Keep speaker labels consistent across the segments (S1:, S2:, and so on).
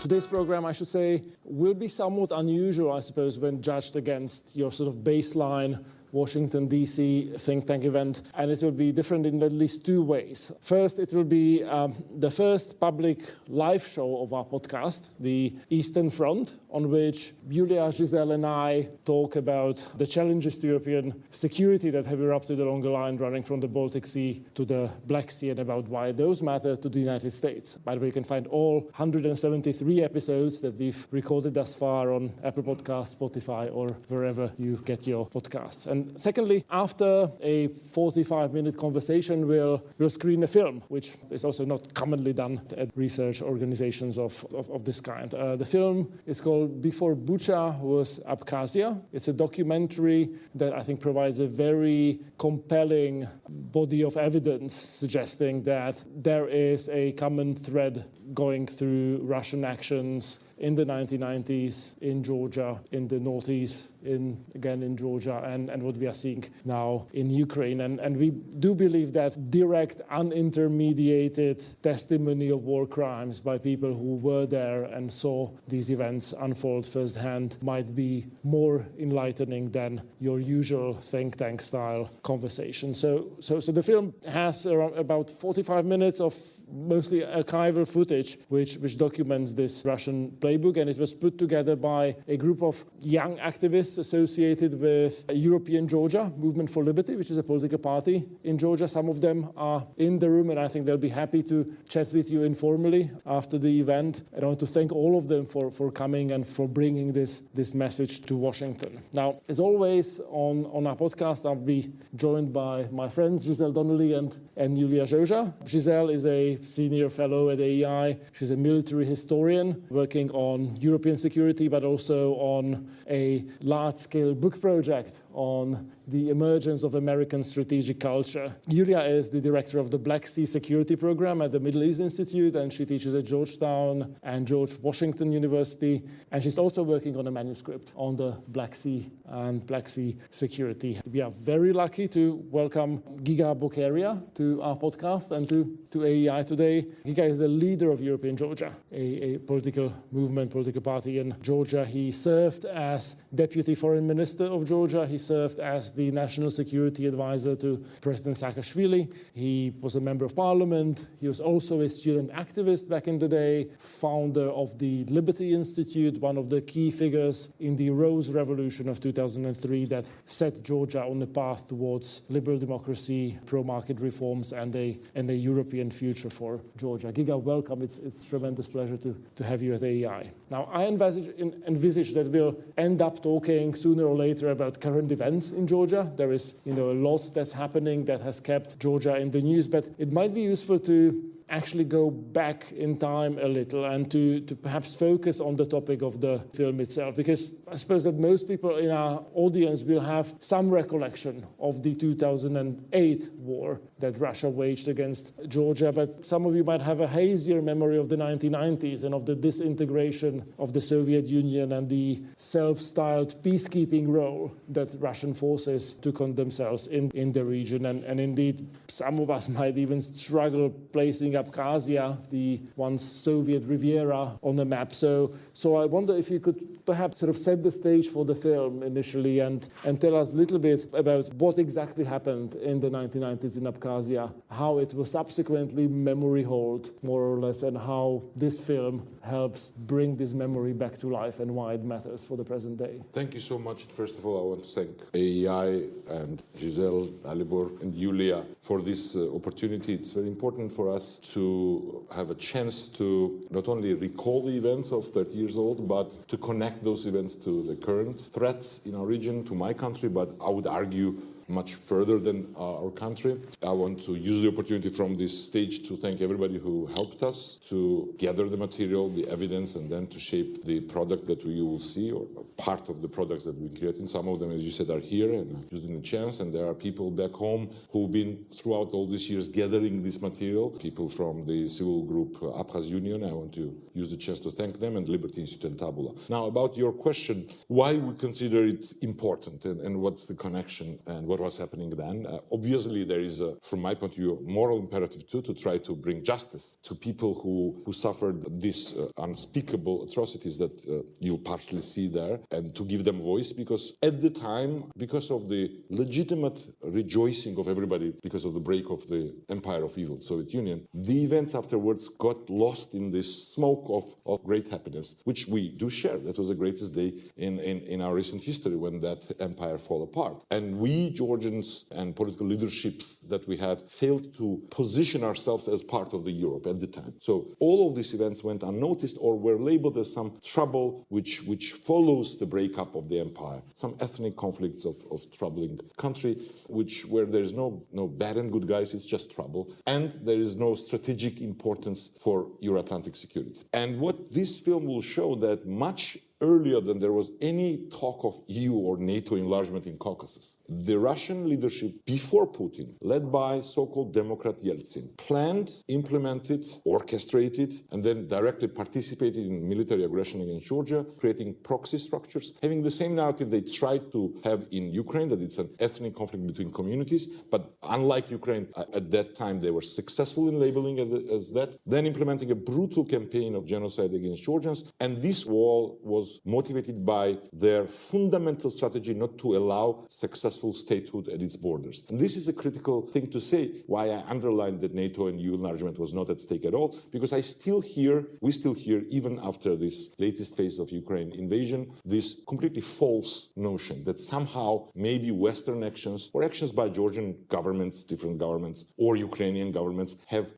S1: Today's program, I should say, will be somewhat unusual, I suppose, when judged against your sort of baseline Washington, D.C. think tank event, and it will be different in at least two ways. First, it will be the first public live show of our podcast, the Eastern Front, on which Julia, Giselle, and I talk about the challenges to European security that have erupted along the line running from the Baltic Sea to the Black Sea, and about why those matter to the United States. By the way, you can find all 173 episodes that we've recorded thus far on Apple Podcasts, Spotify, or wherever you get your podcasts. And secondly, after a 45-minute conversation, we'll screen a film, which is also not commonly done at research organizations of this kind. The film is called Before Bucha Was Abkhazia. It's a documentary that I think provides a very compelling body of evidence suggesting that there is a common thread going through Russian actions in the 1990s in Georgia, in the Northeast, again in Georgia, and what we are seeing now in Ukraine. And we do believe that direct, unintermediated testimony of war crimes by people who were there and saw these events unfold firsthand might be more enlightening than your usual think tank style conversation. So the film has around about 45 minutes of mostly archival footage, which documents this Russian playbook, and it was put together by a group of young activists associated with European Georgia, Movement for Liberty, which is a political party in Georgia. Some of them are in the room, and I think they'll be happy to chat with you informally after the event. And I want to thank all of them for coming and for bringing this message to Washington. Now, as always, on our podcast, I'll be joined by my friends Giselle Donnelly and Julia Joja. Giselle is a senior fellow at AEI. She's a military historian working on European security, but also on a large-scale book project on the emergence of American strategic culture. Julia is the director of the Black Sea Security Program at the Middle East Institute, and she teaches at Georgetown and George Washington University. And she's also working on a manuscript on the Black Sea and Black Sea security. We are very lucky to welcome Giga Bokeria to our podcast and to AEI today. Giga is the leader of European Georgia, a political movement, political party in Georgia. He served as Deputy Foreign Minister of Georgia. He served as the National Security Advisor to President Saakashvili. He was a member of parliament. He was also a student activist back in the day, founder of the Liberty Institute, one of the key figures in the Rose Revolution of 2003 that set Georgia on the path towards liberal democracy, pro-market reforms, and a European future for Georgia. Giga, welcome. It's a tremendous pleasure to have you at AEI. Now, I envisage that we'll end up talking sooner or later about current events in Georgia. There is, a lot that's happening that has kept Georgia in the news, but it might be useful to actually go back in time a little and to perhaps focus on the topic of the film itself, because I suppose that most people in our audience will have some recollection of the 2008 war that Russia waged against Georgia, but some of you might have a hazier memory of the 1990s and of the disintegration of the Soviet Union and the self-styled peacekeeping role that Russian forces took on themselves in the region. And indeed, some of us might even struggle placing Abkhazia, the once Soviet Riviera, on the map. So I wonder if you could perhaps sort of set the stage for the film initially and tell us a little bit about what exactly happened in the 1990s in Abkhazia, how it was subsequently memory holed, more or less, and how this film helps bring this memory back to life and why it matters for the present day.
S2: Thank you so much. First of all, I want to thank AEI and Giselle, Alibor, and Julia for this opportunity. It's very important for us to have a chance to not only recall the events of 30 years old, but to connect those events to the current threats in our region, to my country, but I would argue much further than our country. I want to use the opportunity from this stage to thank everybody who helped us to gather the material, the evidence, and then to shape the product that you will see, or part of the products that we create. And some of them, as you said, are here and using the chance. And there are people back home who've been throughout all these years gathering this material, people from the civil group Abkhaz Union. I want to use the chance to thank them, and Liberty Institute and Tabula. Now, about your question, why we consider it important and what's the connection and what was happening then. Obviously, there is, from my point of view, a moral imperative too to try to bring justice to people who suffered these unspeakable atrocities that you partially see there, and to give them voice, because at the time, because of the legitimate rejoicing of everybody, because of the break of the empire of evil, Soviet Union, the events afterwards got lost in this smoke of great happiness, which we do share. That was the greatest day in our recent history when that empire fell apart. And we, Georgians and political leaderships that we had, failed to position ourselves as part of the Europe at the time. So all of these events went unnoticed or were labeled as some trouble which follows the breakup of the empire, some ethnic conflicts of troubling country, where there is no bad and good guys, it's just trouble, and there is no strategic importance for Euro-Atlantic security. And what this film will show, that much earlier than there was any talk of EU or NATO enlargement in Caucasus, the Russian leadership before Putin, led by so-called Democrat Yeltsin, planned, implemented, orchestrated, and then directly participated in military aggression against Georgia, creating proxy structures, having the same narrative they tried to have in Ukraine, that it's an ethnic conflict between communities. But unlike Ukraine, at that time, they were successful in labeling it as that, then implementing a brutal campaign of genocide against Georgians. And this wall was motivated by their fundamental strategy not to allow successful statehood at its borders. And this is a critical thing to say, why I underlined that NATO and EU enlargement was not at stake at all, because we still hear, even after this latest phase of Ukraine invasion, this completely false notion that somehow maybe Western actions or actions by Georgian governments, different governments, or Ukrainian governments have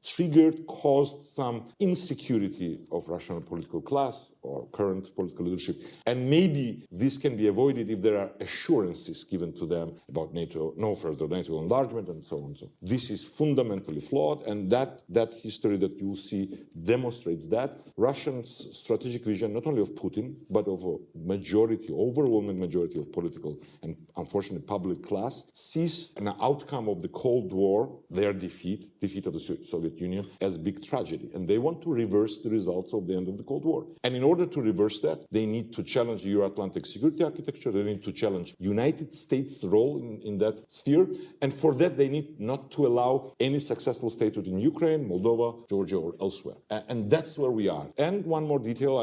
S2: caused some insecurity of Russian political class or current political leadership. And maybe this can be avoided if there are assurances given to them about NATO, no further NATO enlargement, and so on. So this is fundamentally flawed, and that history that you see demonstrates that. Russia's strategic vision, not only of Putin, but of a overwhelming majority of political and unfortunately public class, sees an outcome of the Cold War, their defeat of the Soviet Union, as big tragedy. And they want to reverse the results of the end of the Cold War. And in order to reverse that, they need to challenge the Euro-Atlantic security architecture. They need to challenge United States' role in that sphere. And for that, they need not to allow any successful statehood in Ukraine, Moldova, Georgia, or elsewhere. And that's where we are. And one more detail,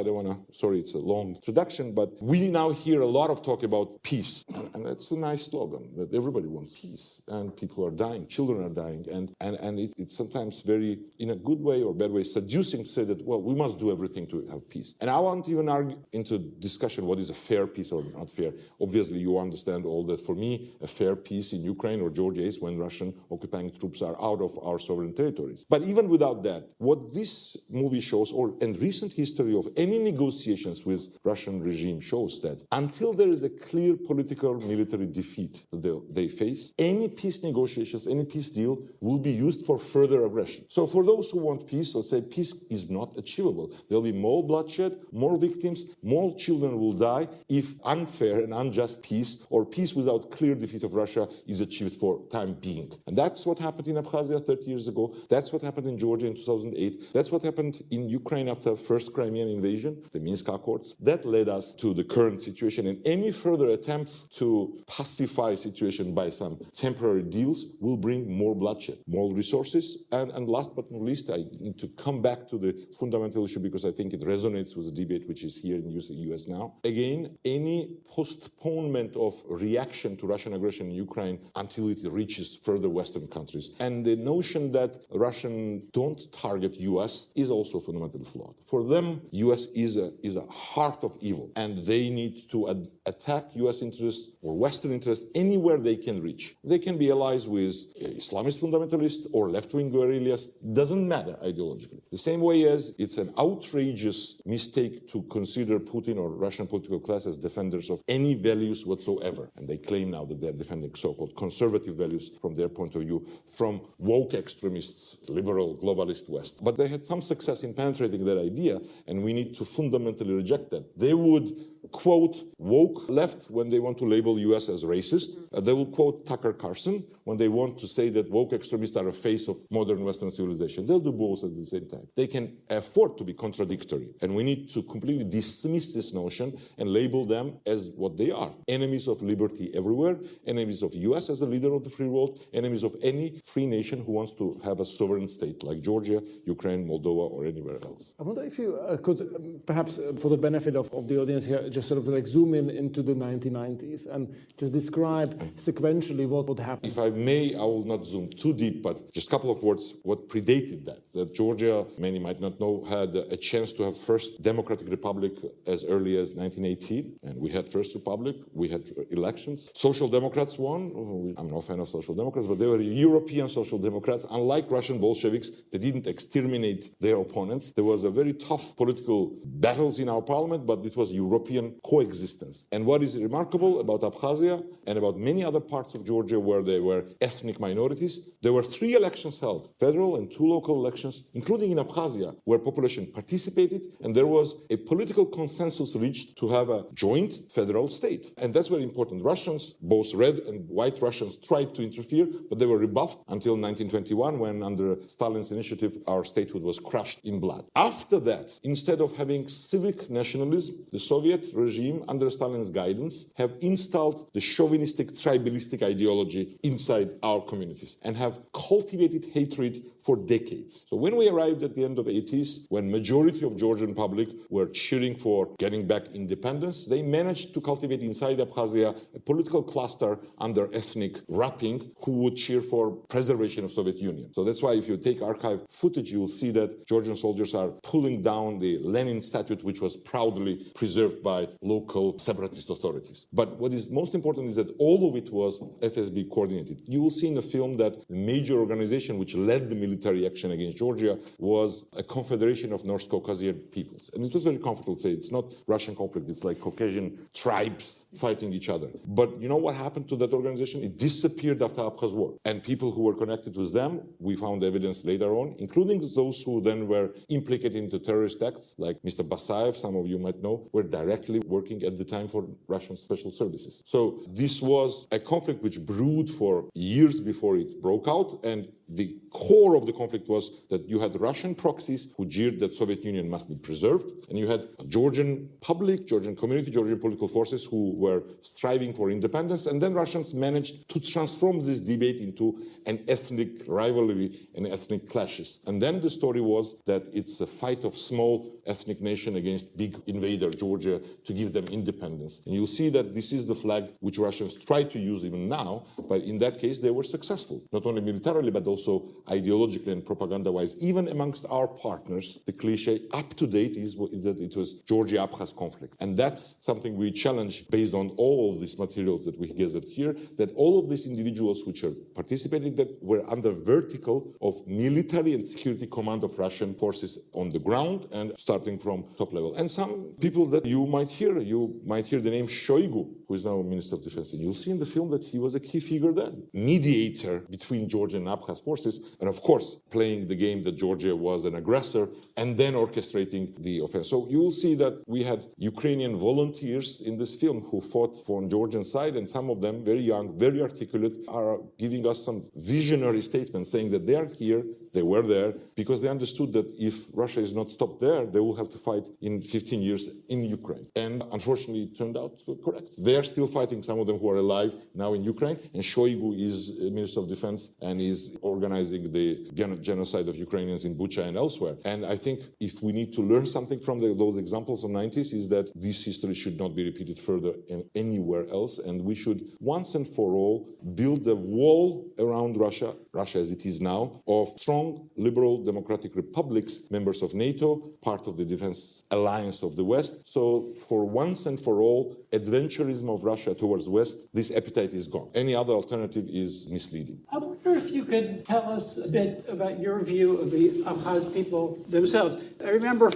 S2: sorry, it's a long introduction, but we now hear a lot of talk about peace. And that's a nice slogan, that everybody wants peace. And people are dying, children are dying. And it's sometimes very, in a good way or bad way, seducing to say that, well, we must do everything to have peace. And I won't even argue into discussion what is a fair peace or not fair. Obviously, you understand all that. For me, a fair peace in Ukraine or Georgia is when Russian occupying troops are out of our sovereign territories. But even without that, what this movie shows, and recent history of any negotiations with Russian regime shows, that until there is a clear political military defeat that they face, any peace negotiations, any peace deal will be used for further aggression. So for those who want peace, let's say peace is not achievable. There'll be more bloodshed, more victims, more children will die if unfair and unjust peace, or peace without clear defeat of Russia, is achieved for time being. And that's what happened in Abkhazia 30 years ago. That's what happened in Georgia in 2008. That's what happened in Ukraine after the first Crimean invasion, the Minsk Accords. That led us to the current situation. And any further attempts to pacify situation by some temporary deals will bring more bloodshed, more resources. And last but not least, I need to come back to the fundamental issue, because I think it resonates with the debate which is here in the US now. Again, any postponement of reaction to Russian aggression in Ukraine until it reaches further Western countries, and the notion that Russians don't target US is also fundamentally flawed. For them, US is a heart of evil, and they need to attack US interests or Western interests anywhere they can reach. They can be allies with Islamist fundamentalists or left-wing guerrillas, doesn't matter ideologically. The same way as it's an outrageous mistake to consider Putin or Russian political class as defenders of any values whatsoever. And they claim now that they're defending so-called conservative values from their point of view, from woke extremists, liberal, globalist West. But they had some success in penetrating that idea, and we need to fundamentally reject that. They would quote woke left when they want to label US as racist. They will quote Tucker Carlson when they want to say that woke extremists are a face of modern Western civilization. They'll do both at the same time. They can afford to be contradictory. And we need to completely dismiss this notion and label them as what they are. Enemies of liberty everywhere, enemies of US as a leader of the free world, enemies of any free nation who wants to have a sovereign state like Georgia, Ukraine, Moldova, or anywhere else.
S1: I wonder if you could, perhaps for the benefit of the audience here, just sort of like zoom in into the 1990s and just describe sequentially what would happen.
S2: If I may, I will not zoom too deep, but just a couple of words what predated that. That Georgia, many might not know, had a chance to have first democratic republic as early as 1918, and we had first republic, we had elections. Social Democrats won. I'm no fan of Social Democrats, but they were European Social Democrats. Unlike Russian Bolsheviks, they didn't exterminate their opponents. There was a very tough political battles in our parliament, but it was European coexistence. And what is remarkable about Abkhazia and about many other parts of Georgia where there were ethnic minorities, there were 3 elections held, federal and 2 local elections, including in Abkhazia, where population participated, and there was a political consensus reached to have a joint federal state. And that's very important. Russians, both red and white Russians, tried to interfere, but they were rebuffed until 1921, when under Stalin's initiative, our statehood was crushed in blood. After that, instead of having civic nationalism, the Soviet regime, under Stalin's guidance, have installed the chauvinistic, tribalistic ideology inside our communities and have cultivated hatred for decades. So when we arrived at the end of the 80s, when majority of Georgian public were cheering for getting back independence, they managed to cultivate inside Abkhazia a political cluster under ethnic wrapping who would cheer for preservation of Soviet Union. So that's why if you take archive footage, you will see that Georgian soldiers are pulling down the Lenin statue, which was proudly preserved by local separatist authorities. But what is most important is that all of it was FSB coordinated. You will see in the film that the major organization which led the military action against Georgia was a confederation of North Caucasian peoples. And it was very comfortable to say it's not Russian conflict, it's like Caucasian tribes fighting each other. But you know what happened to that organization? It disappeared after Abkhaz War. And people who were connected with them, we found evidence later on, including those who then were implicated into terrorist acts, like Mr. Basayev, some of you might know, were directly working at the time for Russian special services. So this was a conflict which brewed for years before it broke out, and the core of the conflict was that you had Russian proxies who jeered that Soviet Union must be preserved, and you had Georgian public, Georgian community, Georgian political forces who were striving for independence, and then Russians managed to transform this debate into an ethnic rivalry and ethnic clashes. And then the story was that it's a fight of small ethnic nation against big invader Georgia to give them independence. And you'll see that this is the flag which Russians try to use even now, but in that case they were successful, not only militarily but also ideologically and propaganda-wise. Even amongst our partners, the cliche up to date is that it was Georgia-Abkhaz conflict. And that's something we challenge based on all of these materials that we gathered here, that all of these individuals which are participating that were under vertical of military and security command of Russian forces on the ground and starting from top level. And some people that you might hear the name Shoigu, who is now Minister of Defense. And you'll see in the film that he was a key figure then, mediator between Georgian and Abkhaz forces, and of course, playing the game that Georgia was an aggressor and then orchestrating the offense. So you will see that we had Ukrainian volunteers in this film who fought on Georgian side, and some of them, very young, very articulate, are giving us some visionary statements saying that they are here, they were there, because they understood that if Russia is not stopped there, they will have to fight in 15 years in Ukraine. And unfortunately, it turned out correct. They are still fighting, some of them who are alive now in Ukraine, and Shoigu is Minister of Defense and is organizing the genocide of Ukrainians in Bucha and elsewhere. And I think if we need to learn something from those examples of 90s is that this history should not be repeated further anywhere else, and we should once and for all build a wall around Russia as it is now, of strong liberal democratic republics, members of NATO, part of the defense alliance of the West. So for once and for all, adventurism of Russia towards West, this appetite is gone. Any other alternative is misleading.
S3: I wonder if you you could tell us a bit about your view of the Abkhaz people themselves. I remember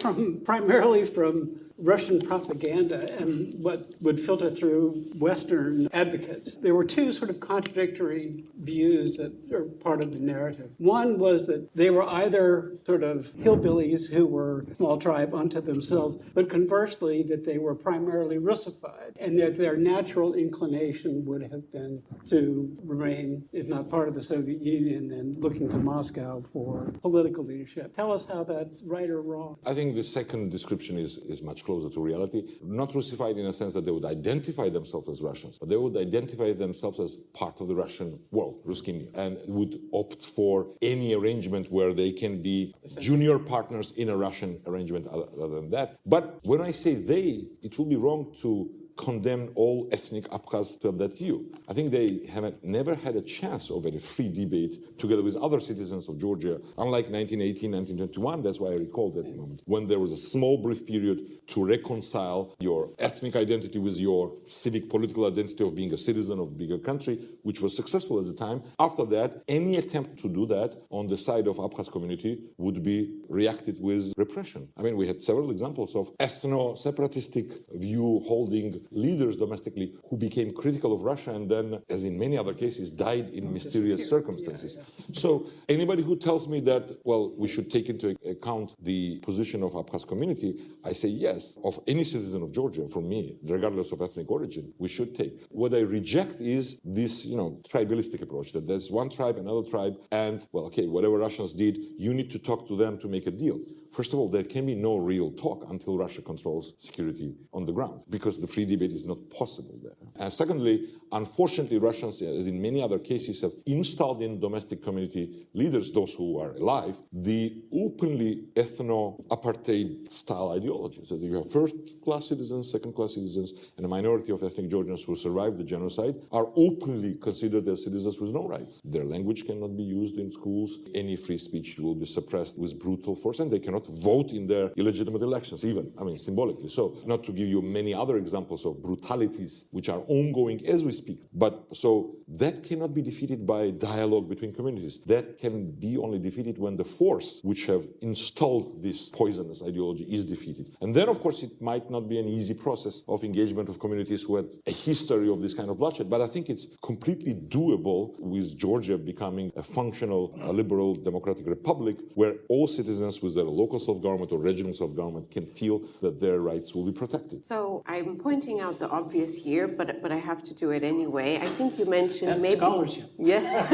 S3: primarily from Russian propaganda and what would filter through Western advocates. There were two sort of contradictory views that are part of the narrative. One was that they were either sort of hillbillies who were a small tribe unto themselves, but conversely that they were primarily Russified, and that their natural inclination would have been to remain, if not part of the Soviet Union, then looking to Moscow for political leadership. Tell us how that's right or wrong.
S2: I think the second description is much closer to reality. Not Russified in a sense that they would identify themselves as Russians, but they would identify themselves as part of the Russian world, Ruski Mir, and would opt for any arrangement where they can be junior partners in a Russian arrangement other than that. But when I say they, it will be wrong to condemn all ethnic Abkhaz to have that view. I think they haven't never had a chance of a free debate together with other citizens of Georgia, unlike 1918, 1921. That's why I recall that moment, when there was a small brief period to reconcile your ethnic identity with your civic political identity of being a citizen of a bigger country, which was successful at the time. After that, any attempt to do that on the side of Abkhaz community would be reacted with repression. I mean, we had several examples of ethno-separatistic view holding leaders domestically who became critical of Russia and then, as in many other cases, died in mysterious circumstances. So anybody who tells me that, well, we should take into account the position of Abkhaz community, I say yes, of any citizen of Georgia, for me, regardless of ethnic origin, we should take. What I reject is this, tribalistic approach, that there's one tribe, another tribe, and, well, okay, whatever Russians did, you need to talk to them to make a deal. First of all, there can be no real talk until Russia controls security on the ground, because the free debate is not possible there. And secondly, unfortunately, Russians, as in many other cases, have installed in domestic community leaders, those who are alive, the openly ethno-apartheid style ideology. So you have first-class citizens, second-class citizens, and a minority of ethnic Georgians who survived the genocide are openly considered as citizens with no rights. Their language cannot be used in schools. Any free speech will be suppressed with brutal force, and they cannot vote in their illegitimate elections, even, symbolically. So, not to give you many other examples of brutalities which are ongoing as we speak, but so that cannot be defeated by dialogue between communities. That can be only defeated when the force which have installed this poisonous ideology is defeated. And then, of course, it might not be an easy process of engagement of communities who had a history of this kind of bloodshed, but I think it's completely doable with Georgia becoming a functional, liberal, democratic republic where all citizens with their local self-government or regional self-government can feel that their rights will be protected.
S4: So I'm pointing out the obvious here, but I have to do it anyway. I think you mentioned
S3: That's
S4: maybe
S3: scholarship.
S4: Yes.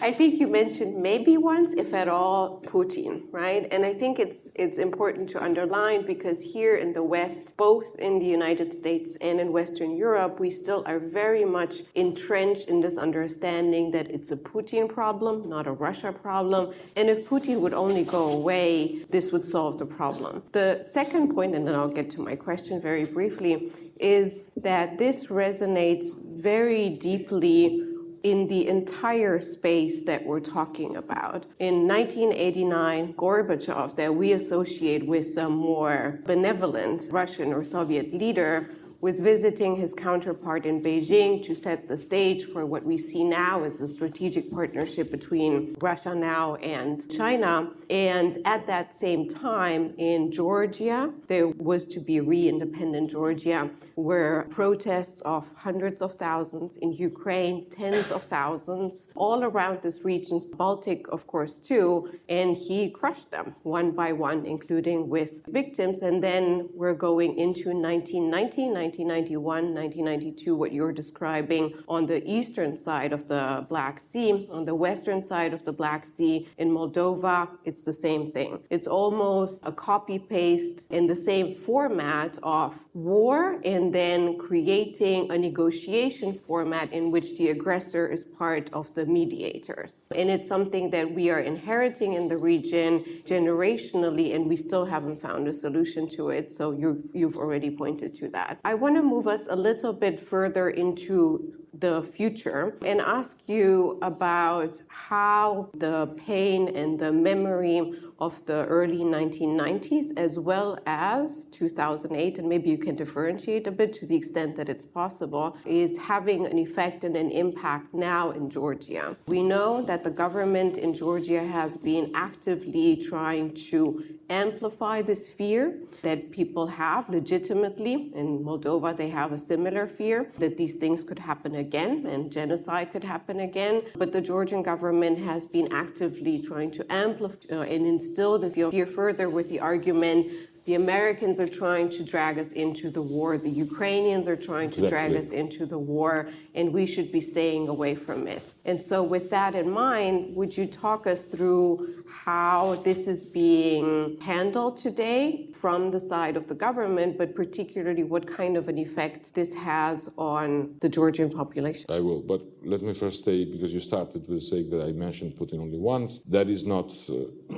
S4: I think you mentioned maybe once, if at all, Putin, right? And I think it's important to underline, because here in the West, both in the United States and in Western Europe, we still are very much entrenched in this understanding that it's a Putin problem, not a Russia problem. And if Putin would only go away, this would solve the problem. The second point, and then I'll get to my question very briefly, is that this resonates very deeply in the entire space that we're talking about. In 1989, Gorbachev, that we associate with the more benevolent Russian or Soviet leader, was visiting his counterpart in Beijing to set the stage for what we see now as a strategic partnership between Russia now and China. And at that same time, in Georgia, there was to be re-independent Georgia, where protests of hundreds of thousands, in Ukraine, tens of thousands, all around this region, Baltic, of course, too, and he crushed them one by one, including with victims. And then we're going into 1990, 1991, 1992, what you're describing on the eastern side of the Black Sea. On the western side of the Black Sea, in Moldova, it's the same thing. It's almost a copy-paste in the same format of war, and then creating a negotiation format in which the aggressor is part of the mediators. And it's something that we are inheriting in the region generationally, and we still haven't found a solution to it. So you've already pointed to that. I want to move us a little bit further into the future and ask you about how the pain and the memory of the early 1990s as well as 2008, and maybe you can differentiate a bit to the extent that it's possible, is having an effect and an impact now in Georgia. We know that the government in Georgia has been actively trying to amplify this fear that people have legitimately. In Moldova, they have a similar fear that these things could happen again and genocide could happen again. But the Georgian government has been actively trying to amplify and instill this fear further with the argument the Americans are trying to drag us into the war, the Ukrainians are trying to drag us into the war, and we should be staying away from it. And so with that in mind, would you talk us through how this is being handled today from the side of the government, but particularly what kind of an effect this has on the Georgian population?
S2: I will, but let me first say, because you started with saying that I mentioned Putin only once, that is not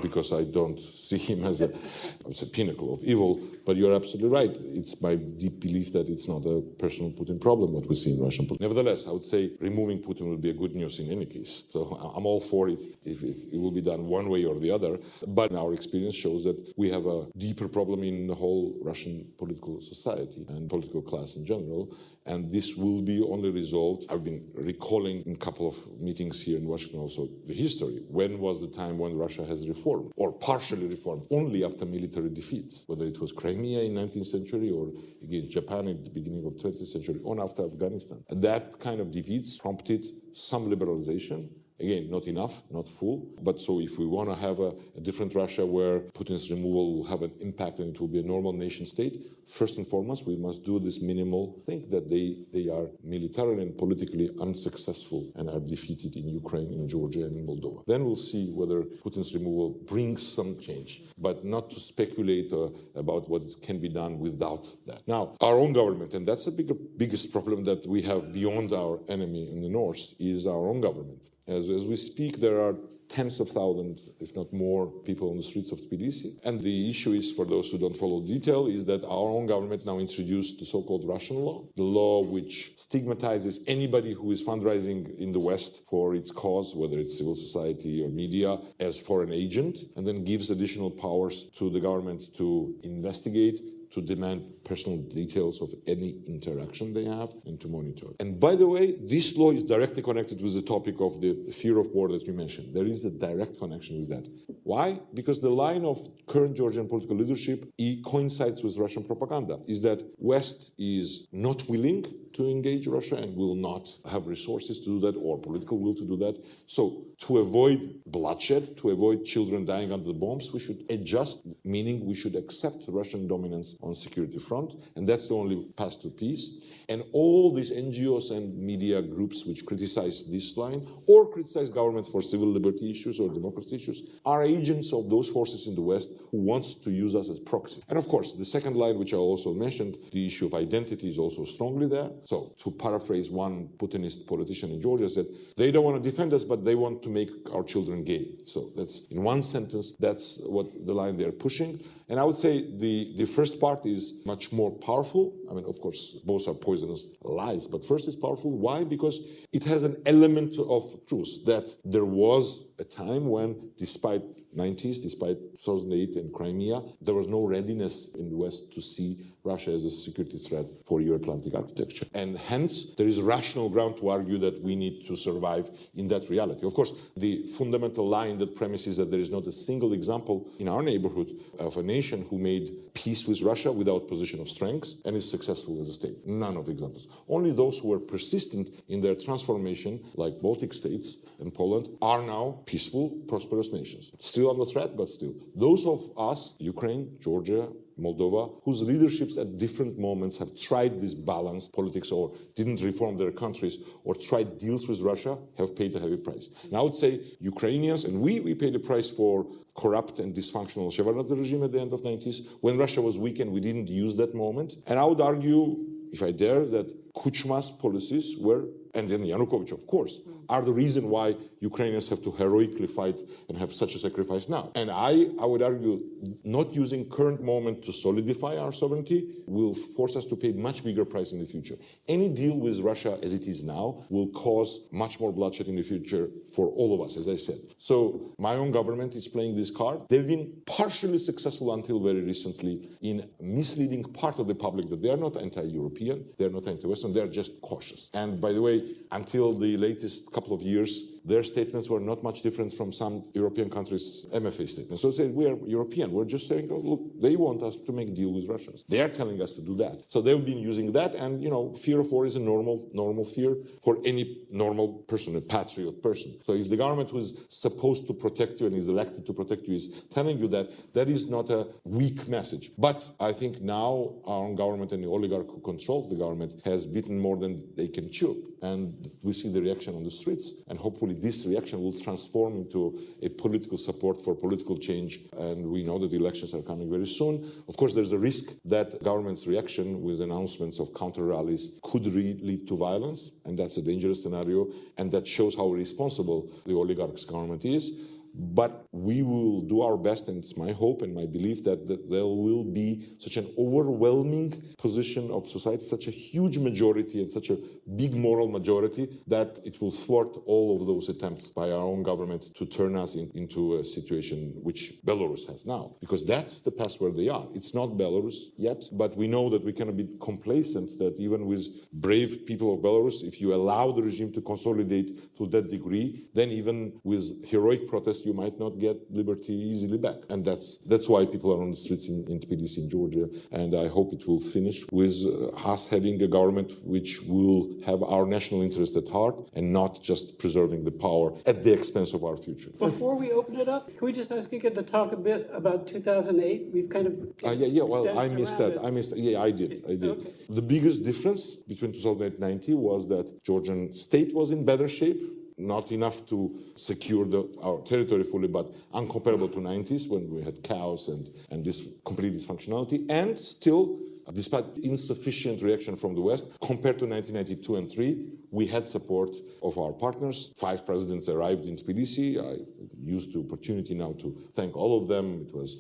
S2: because I don't see him as a pinnacle of evil, but you're absolutely right. It's my deep belief that it's not a personal Putin problem, what we see in Russian politics. Nevertheless, I would say removing Putin will be a good news in any case. So I'm all for it if it will be done one way or the other. But our experience shows that we have a deeper problem in the whole Russian political society and political class in general. And this will be only resolved. I've been recalling in a couple of meetings here in Washington also the history. When was the time when Russia has reformed or partially reformed? Only after military defeats, whether it was Crimea in 19th century or against Japan at the beginning of 20th century or after Afghanistan. And that kind of defeats prompted some liberalization. Again, not enough, not full. But so if we want to have a different Russia where Putin's removal will have an impact and it will be a normal nation state, first and foremost, we must do this minimal thing that they are militarily and politically unsuccessful and are defeated in Ukraine, in Georgia, and in Moldova. Then we'll see whether Putin's removal brings some change, but not to speculate about what can be done without that. Now, our own government, and that's the biggest problem that we have beyond our enemy in the north, is our own government. As we speak, there are tens of thousands, if not more, people on the streets of Tbilisi. And the issue is, for those who don't follow the detail, is that our own government now introduced the so-called Russian law, the law which stigmatizes anybody who is fundraising in the West for its cause, whether it's civil society or media, as foreign agent, and then gives additional powers to the government to investigate, to demand personal details of any interaction they have, and to monitor. And by the way, this law is directly connected with the topic of the fear of war that you mentioned. There is a direct connection with that. Why? Because the line of current Georgian political leadership coincides with Russian propaganda, is that West is not willing to engage Russia and will not have resources to do that or political will to do that. So to avoid bloodshed, to avoid children dying under the bombs, we should adjust, meaning we should accept Russian dominance on security front, and that's the only path to peace. And all these NGOs and media groups which criticize this line or criticize government for civil liberty issues or democracy issues are agents of those forces in the West who wants to use us as proxy. And of course, the second line, which I also mentioned, the issue of identity is also strongly there. So to paraphrase one Putinist politician in Georgia said, they don't want to defend us, but they want to make our children gay. So that's, in one sentence, that's what the line they're pushing. And I would say the first part is much more powerful. I mean, of course, both are poisonous lies, but first is powerful. Why? Because it has an element of truth that there was a time when, despite 90s, despite 2008 and Crimea, there was no readiness in the West to see Russia as a security threat for Euro-Atlantic architecture. And hence, there is rational ground to argue that we need to survive in that reality. Of course, the fundamental line that premises that there is not a single example in our neighborhood of a nation who made peace with Russia without position of strength and is successful as a state. None of examples. Only those who were persistent in their transformation, like Baltic states and Poland, are now peaceful, prosperous nations. Still under threat, but still. Those of us, Ukraine, Georgia, Moldova, whose leaderships at different moments have tried this balanced politics or didn't reform their countries or tried deals with Russia, have paid a heavy price. And I would say Ukrainians, and we paid a price for corrupt and dysfunctional Shevardnadze regime at the end of the 90s, when Russia was weak and we didn't use that moment. And I would argue, if I dare, that Kuchma's policies were, and then Yanukovych, of course, are the reason why Ukrainians have to heroically fight and have such a sacrifice now. And I would argue not using current moment to solidify our sovereignty will force us to pay much bigger price in the future. Any deal with Russia as it is now will cause much more bloodshed in the future for all of us, as I said. So my own government is playing this card. They've been partially successful until very recently in misleading part of the public that they are not anti-European, they're not anti-Western, they're just cautious. And by the way, until the latest couple of years, their statements were not much different from some European countries' MFA statements. So they say, we are European. We're just saying, oh, look, they want us to make a deal with Russians. They are telling us to do that. So they've been using that. And, fear of war is a normal fear for any normal person, a patriot person. So if the government who is supposed to protect you and is elected to protect you is telling you that, that is not a weak message. But I think now our own government and the oligarch who controls the government has bitten more than they can chew. And we see the reaction on the streets. And hopefully this reaction will transform into a political support for political change. And we know that the elections are coming very soon. Of course, there's a risk that government's reaction with announcements of counter rallies could lead to violence. And that's a dangerous scenario. And that shows how responsible the oligarch's government is. But we will do our best, and it's my hope and my belief that there will be such an overwhelming position of society, such a huge majority and such a big moral majority that it will thwart all of those attempts by our own government to turn us into a situation which Belarus has now. Because that's the path where they are. It's not Belarus yet, but we know that we cannot be complacent that even with brave people of Belarus, if you allow the regime to consolidate to that degree, then even with heroic protests, you might not get liberty easily back. And that's why people are on the streets in Tbilisi, in Georgia. And I hope it will finish with us having a government which will have our national interest at heart and not just preserving the power at the expense of our future.
S3: Before we open it up, can we just ask you to talk a bit about 2008? We've kind of...
S2: I missed that. Yeah, I did. Okay. The biggest difference between 2008 and 1990 was that Georgian state was in better shape. Not enough to secure our territory fully, but uncomparable to 90s when we had chaos and this complete dysfunctionality, and still, despite insufficient reaction from the West, compared to 1992 and 3, we had support of our partners. 5 presidents arrived in Tbilisi. I used the opportunity now to thank all of them. It was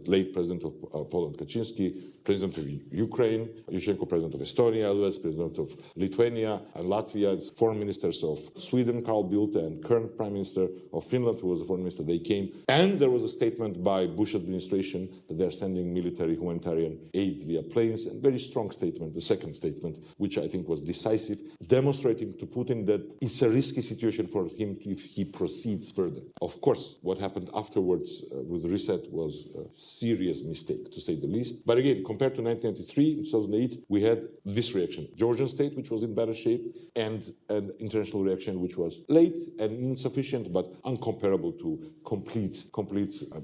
S2: late President of Poland Kaczynski, President of Ukraine, Yushchenko, President of Estonia, Lewis, President of Lithuania and Latvia, foreign ministers of Sweden, Carl Bildt, and current Prime Minister of Finland, who was the foreign minister. They came. And there was a statement by Bush administration that they're sending military humanitarian aid via planes, and very strong statement, the second statement, which I think was decisive, demonstrating to Putin that it's a risky situation for him if he proceeds further. Of course, what happened afterwards with the reset was a serious mistake, to say the least. But again, compared to 1993, in 2008, we had this reaction. Georgian state, which was in better shape, and an international reaction, which was late and insufficient, but uncomparable to complete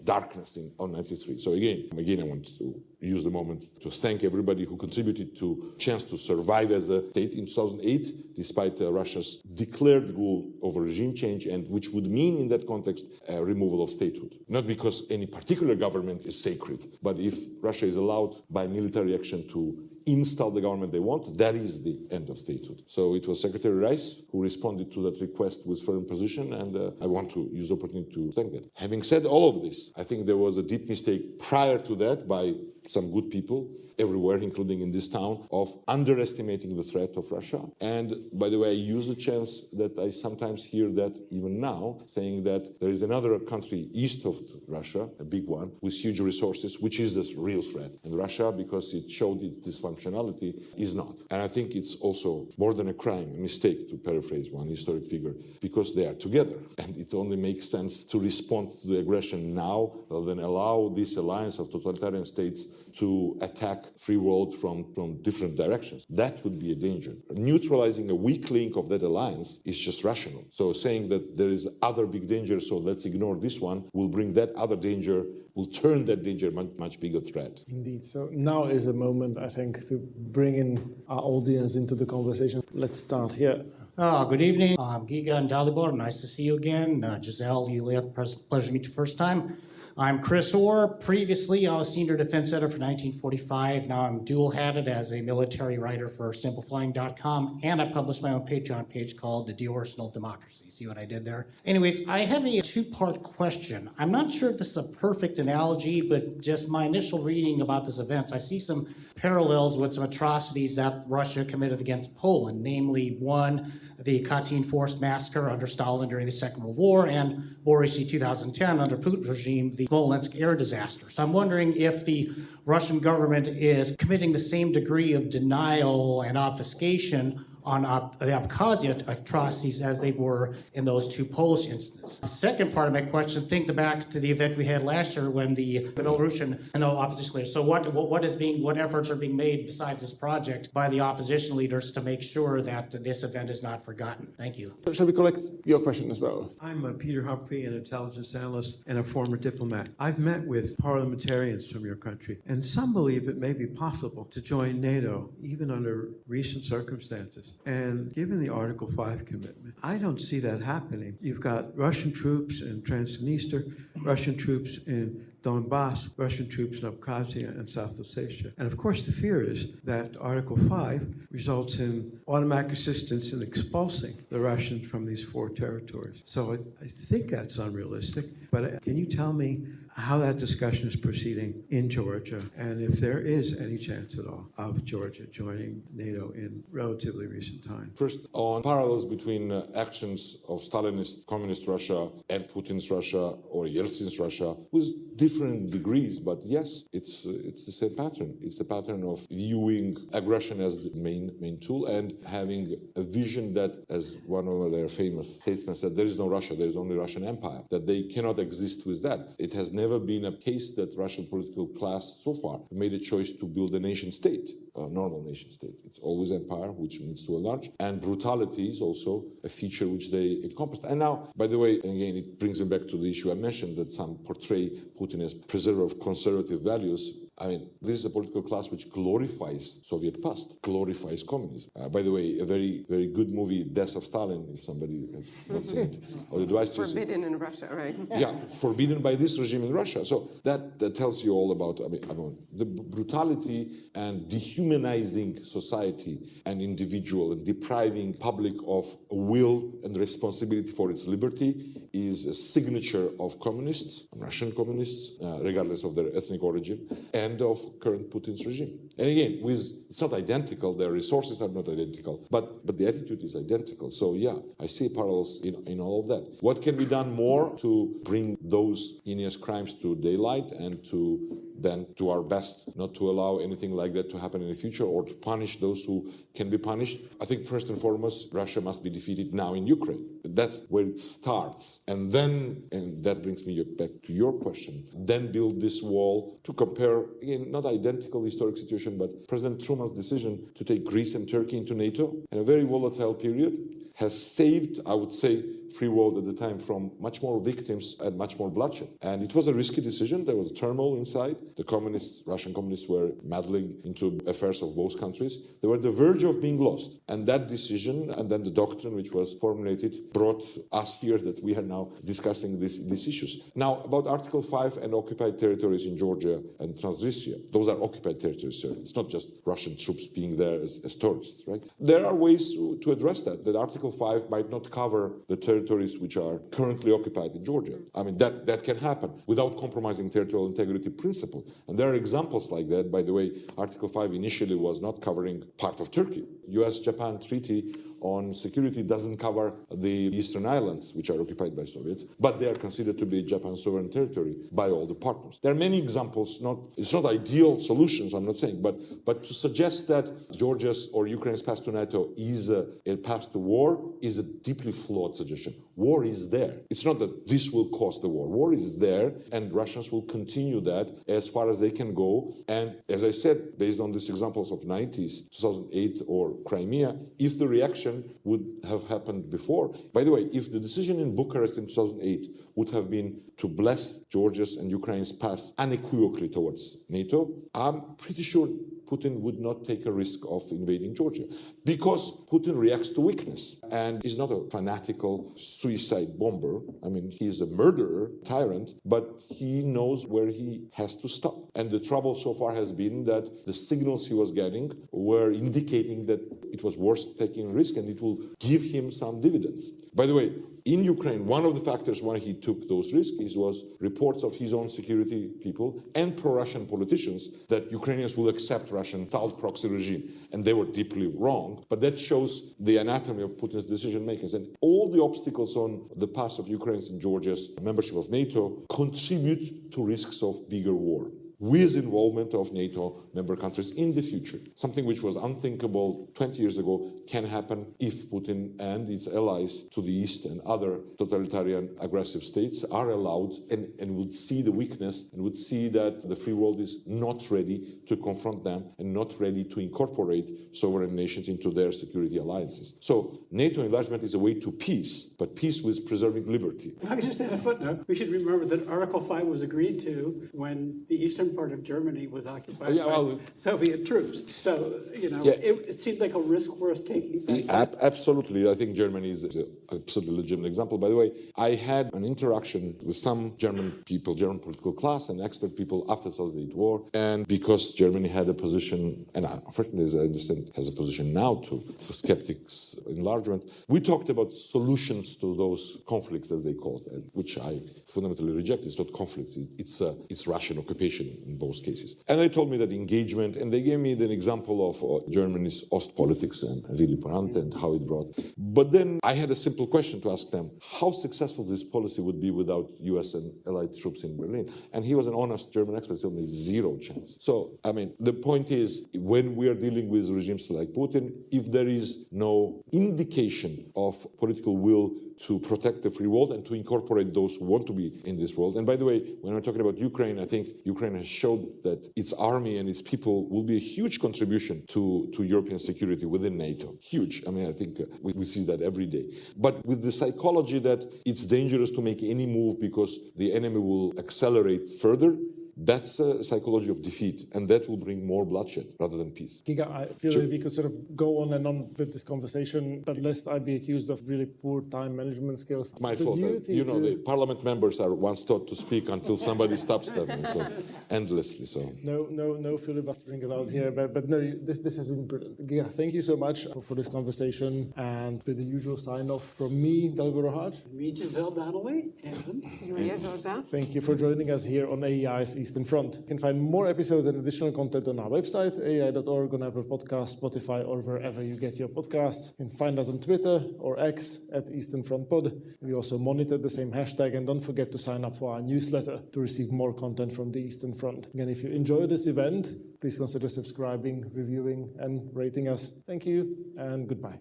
S2: darkness on 93. So again, I want to use the moment to thank everybody who contributed to chance to survive as a state in 2008, despite Russia's declared goal of regime change, and which would mean in that context removal of statehood. Not because any particular government is sacred, but if Russia is allowed by military action to install the government they want, that is the end of statehood. So it was Secretary Rice who responded to that request with firm position, and I want to use the opportunity to thank that. Having said all of this, I think there was a deep mistake prior to that by some good people everywhere, including in this town, of underestimating the threat of Russia. And by the way, I use the chance that I sometimes hear that even now, saying that there is another country east of Russia, a big one, with huge resources, which is the real threat. And Russia, because it showed its dysfunctionality, is not. And I think it's also more than a crime, a mistake, to paraphrase one historic figure, because they are together. And it only makes sense to respond to the aggression now, rather than allow this alliance of totalitarian states to attack free world from different directions. That would be a danger. Neutralizing a weak link of that alliance is just rational. So saying that there is other big danger, so let's ignore this one, will bring that other danger, will turn that danger much bigger threat.
S1: Indeed. So now is a moment, I think, to bring in our audience into the conversation. Let's start here.
S5: Good evening. I'm Giga and Dalibor. Nice to see you again. Giselle, Yulia, pleasure to meet you first time. I'm Chris Orr. Previously, I was senior defense editor for 1945. Now I'm dual-hatted as a military writer for simplifying.com, and I publish my own Patreon page called The De-Arsenal of Democracy. See what I did there? Anyways, I have a two-part question. I'm not sure if this is a perfect analogy, but just my initial reading about this event, I see some parallels with some atrocities that Russia committed against Poland, namely one, the Katyn forced massacre under Stalin during the Second World War, and more recently 2010 under Putin's regime, the Smolensk air disaster. So I'm wondering if the Russian government is committing the same degree of denial and obfuscation on the Abkhazia atrocities as they were in those two Polish incidents. The second part of my question, think back to the event we had last year when the Belarusian opposition leaders. So what efforts are being made besides this project by the opposition leaders to make sure that this event is not forgotten? Thank you.
S1: Shall we collect your question as well?
S6: I'm Peter Humphrey, an intelligence analyst and a former diplomat. I've met with parliamentarians from your country, and some believe it may be possible to join NATO, even under recent circumstances. And given the Article 5 commitment, I don't see that happening. You've got Russian troops in Transnistria, Russian troops in Donbass, Russian troops in Abkhazia and South Ossetia. And of course, the fear is that Article 5 results in automatic assistance in expulsing the Russians from these four territories. So I think that's unrealistic. But can you tell me how that discussion is proceeding in Georgia, and if there is any chance at all of Georgia joining NATO in relatively recent time?
S2: First, on parallels between actions of Stalinist communist Russia and Putin's Russia or Yeltsin's Russia with different degrees, but yes, it's the same pattern. It's the pattern of viewing aggression as the main tool and having a vision that, as one of their famous statesmen said, there is no Russia, there is only Russian Empire, that they cannot exist with that. It has never been a case that Russian political class so far made a choice to build a nation state, a normal nation state. It's always empire, which means to enlarge, and brutality is also a feature which they encompassed. And now, by the way, again, it brings me back to the issue I mentioned, that some portray Putin as preserver of conservative values. I mean, this is a political class which glorifies Soviet past, glorifies communism. By the way, a very, very good movie, Death of Stalin, if somebody has not seen it. Or advice to
S4: Forbidden in Russia, right?
S2: Yeah, forbidden by this regime in Russia. So that tells you all about the brutality and dehumanizing society and individual and depriving public of will and responsibility for its liberty is a signature of communists, Russian communists, regardless of their ethnic origin, and of current Putin's regime. And again, it's not identical, their resources are not identical, but the attitude is identical. So yeah, I see parallels in all of that. What can be done more to bring those heinous crimes to daylight and to then do our best not to allow anything like that to happen in the future or to punish those who can be punished? I think first and foremost, Russia must be defeated now in Ukraine. That's where it starts. And then, and that brings me back to your question, then build this wall to compare, again, not identical historic situation, but President Truman's decision to take Greece and Turkey into NATO in a very volatile period has saved, I would say, free world at the time from much more victims and much more bloodshed. And it was a risky decision. There was turmoil inside. The communists, Russian communists, were meddling into affairs of both countries. They were at the verge of being lost. And that decision, and then the doctrine which was formulated, brought us here that we are now discussing these issues. Now, about Article 5 and occupied territories in Georgia and Transnistria. Those are occupied territories, sir. It's not just Russian troops being there as tourists, right? There are ways to address that Article 5 might not cover the territories which are currently occupied in Georgia. I mean, that can happen without compromising territorial integrity principle. And there are examples like that. By the way, Article 5 initially was not covering part of Turkey. US-Japan treaty on security doesn't cover the Eastern Islands, which are occupied by Soviets, but they are considered to be Japan's sovereign territory by all the partners. There are many examples, it's not ideal solutions, I'm not saying, but to suggest that Georgia's or Ukraine's path to NATO is a path to war is a deeply flawed suggestion. War is there. It's not that this will cause the war. War is there, and Russians will continue that as far as they can go. And as I said, based on these examples of 90s, 2008, or Crimea, if the reaction would have happened before. By the way, if the decision in Bucharest in 2008 would have been to bless Georgia's and Ukraine's path unequivocally towards NATO, I'm pretty sure Putin would not take a risk of invading Georgia because Putin reacts to weakness and he's not a fanatical suicide bomber. I mean, he's a murderer, tyrant, but he knows where he has to stop. And the trouble so far has been that the signals he was getting were indicating that it was worth taking a risk and it will give him some dividends. By the way, in Ukraine, one of the factors why he took those risks was reports of his own security people and pro-Russian politicians that Ukrainians will accept Russian-style proxy regime. And they were deeply wrong. But that shows the anatomy of Putin's decision makers. And all the obstacles on the path of Ukraine's and Georgia's membership of NATO contribute to risks of bigger war, with involvement of NATO member countries in the future. Something which was unthinkable 20 years ago can happen if Putin and its allies to the east and other totalitarian aggressive states are allowed and would see the weakness and would see that the free world is not ready to confront them and not ready to incorporate sovereign nations into their security alliances. So NATO enlargement is a way to peace, but peace with preserving liberty.
S3: If I could just add a footnote, we should remember that Article 5 was agreed to when the eastern part of Germany was occupied by Soviet troops. So, it seemed like a risk worth taking.
S2: Absolutely. I think Germany is an absolutely legitimate example. By the way, I had an interaction with some German people, German political class and expert people after the 2008 war. And because Germany had a position, and unfortunately, as I understand, has a position now for skeptics enlargement, we talked about solutions to those conflicts, as they call it, which I fundamentally reject. It's not conflicts. It's Russian occupation in both cases. And they told me that engagement, and they gave me the example of Germany's Ostpolitics and Willy Brandt and how it brought. But then I had a simple question to ask them, how successful this policy would be without US and allied troops in Berlin? And he was an honest German expert, told me zero chance. So, I mean, the point is, when we are dealing with regimes like Putin, if there is no indication of political will to protect the free world and to incorporate those who want to be in this world. And by the way, when we're talking about Ukraine, I think Ukraine has showed that its army and its people will be a huge contribution to European security within NATO. Huge. I mean, I think we see that every day. But with the psychology that it's dangerous to make any move because the enemy will accelerate further, that's a psychology of defeat, and that will bring more bloodshed rather than peace.
S1: Giga, I feel that we could sort of go on and on with this conversation, but lest I be accused of really poor time management skills.
S2: My fault. The parliament members are once taught to speak until somebody stops them, so endlessly. So
S1: no filibustering allowed here. But no, this has been brilliant. Giga, thank you so much for this conversation, and with the usual sign off from me, Dalgo Rohaj.
S3: Me, Giselle Donnelly, and
S4: Julia Georgia.
S1: Thank you for joining us here on AEI's Eastern Front. You can find more episodes and additional content on our website, aei.org, on Apple Podcasts, Spotify, or wherever you get your podcasts. You can find us on Twitter or X at Eastern Front Pod. We also monitor the same hashtag, and don't forget to sign up for our newsletter to receive more content from the Eastern Front. Again, if you enjoy this event, please consider subscribing, reviewing, and rating us. Thank you, and goodbye.